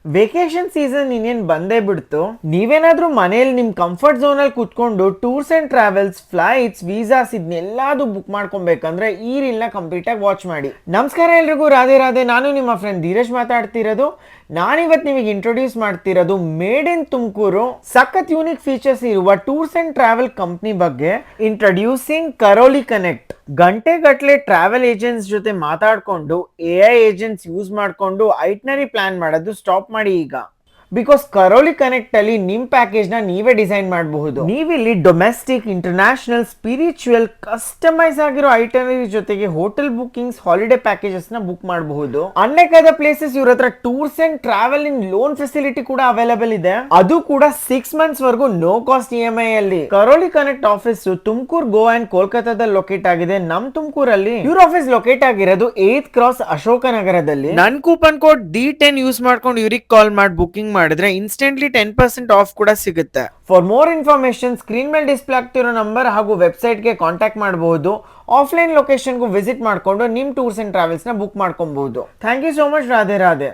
Vacation season ಇನ್ನೇನು ಬಂದೇ ಬಿಡ್ತು. ನೀವೇನಾದ್ರೂ ಮನೇಲಿ ನಿಮ್ ಕಂಫರ್ಟ್ ಝೋನ್ ಅಲ್ಲಿ ಕುತ್ಕೊಂಡು tours and travels, flights, visas ಇದನ್ನೆಲ್ಲಾದು ಬುಕ್ ಮಾಡ್ಕೊಬೇಕಂದ್ರೆ ಈ ರೀಲ್ ನ ಕಂಪ್ಲೀಟ್ ಆಗಿ ವಾಚ್ ಮಾಡಿ. ನಮಸ್ಕಾರ ಎಲ್ರಿಗೂ, ರಾಧೆ ರಾಧೆ. ನಾನು ನಿಮ್ಮ ಫ್ರೆಂಡ್ ಧೀರಜ್ ಮಾತಾಡ್ತಿರೋದು. ನಾನಿವತ್ತು ನಿಮಗೆ ಇಂಟ್ರೊಡ್ಯೂಸ್ ಮಾಡ್ತಿರೋದು ಮೇಡ್ ಇನ್ ತುಮಕೂರು ಸಖತ್ ಯೂನಿಕ್ ಫೀಚರ್ಸ್ ಇರುವ ಟೂರ್ಸ್ ಅಂಡ್ ಟ್ರಾವೆಲ್ ಕಂಪ್ನಿ ಬಗ್ಗೆ. Introducing Karauli connect. ಗಂಟೆಗಟ್ಟಲೆ ಟ್ರಾವೆಲ್ ಏಜೆಂಟ್ಸ್ ಜೊತೆ ಮಾತಾಡ್ಕೊಂಡು AI ಏಜೆಂಟ್ಸ್ ಯೂಸ್ ಮಾಡ್ಕೊಂಡು ಐಟ್ನರಿ ಪ್ಲಾನ್ ಮಾಡೋದು ಸ್ಟಾಪ್ ಮಾಡಿ ಈಗ. ಬಿಕಾಸ್ ಕರೋಲಿ ಕನೆಕ್ಟ್ ಅಲ್ಲಿ ನಿಮ್ ಪ್ಯಾಕೇಜ್ ನ ನೀವೇ ಡಿಸೈನ್ ಮಾಡಬಹುದು. ನೀವಿಲ್ಲಿ ಡೊಮೆಸ್ಟಿಕ್, ಇಂಟರ್ನ್ಯಾಷನಲ್, ಸ್ಪಿರಿಚುವಲ್, ಕಸ್ಟಮೈಸ್ ಆಗಿರೋ ಐಟನರಿ ಜೊತೆಗೆ ಹೋಟೆಲ್ ಬುಕಿಂಗ್ಸ್, ಹಾಲಿಡೇ ಪ್ಯಾಕೇಜಸ್ ನ ಬುಕ್ ಮಾಡಬಹುದು. ಅನೇಕ ಪ್ಲೇಸಸ್ ಇವ್ರ ಹತ್ರ tours and travel in loan facility ಕೂಡ ಅವೈಲೇಬಲ್ ಇದೆ. ಅದು ಕೂಡ 6 months ವರೆಗೂ ನೋ ಕಾಸ್ಟ್ EMI ಅಲ್ಲಿ. Karauli connect office Tumakuru, Goa and ಕೋಲ್ಕತ್ತಾದಲ್ಲಿ ಲೊಕೇಟ್ ಆಗಿದೆ. ನಮ್ ತುಮಕೂರಲ್ಲಿ ಇವ್ರ ಆಫೀಸ್ ಲೊಕೇಟ್ ಆಗಿರೋದು 8th ಕ್ರಾಸ್ ಅಶೋಕ ನಗರದಲ್ಲಿ. ನನ್ ಕೂಪನ್ ಕೋಡ್ D10 ಯೂಸ್ ಮಾಡ್ಕೊಂಡು ಇವ್ರಿಗೆ ಕಾಲ್ ಮಾಡಿ ಬುಕಿಂಗ್ ಮಾಡಿದ್ರೆ ಇನ್ಸ್ಟೆಂಟ್ಲಿ 10% ಆಫ್ ಕೂಡ ಸಿಗುತ್ತೆ. ಫಾರ್ ಮೋರ್ ಇನ್ಫಾರ್ಮೇಶನ್ ಸ್ಕ್ರೀನ್ ಮೇಲೆ ಡಿಸ್ಪ್ಲೇ ಆಗ್ತಿರೋ ನಂಬರ್ ಹಾಗೂ ವೆಬ್ಸೈಟ್ ಗೆ ಕಾಂಟ್ಯಾಕ್ಟ್ ಮಾಡಬಹುದು. ಆಫ್ಲೈನ್ ಲೊಕೇಶನ್ ಗೂ ವಿಸಿಟ್ ಮಾಡ್ಕೊಂಡು ನಿಮ್ ಟೂರ್ಸ್ ಅಂಡ್ ಟ್ರಾವೆಲ್ಸ್ ನ ಬುಕ್ ಮಾಡ್ಕೊಬಹುದು. Thank you so much. Radhe Radhe.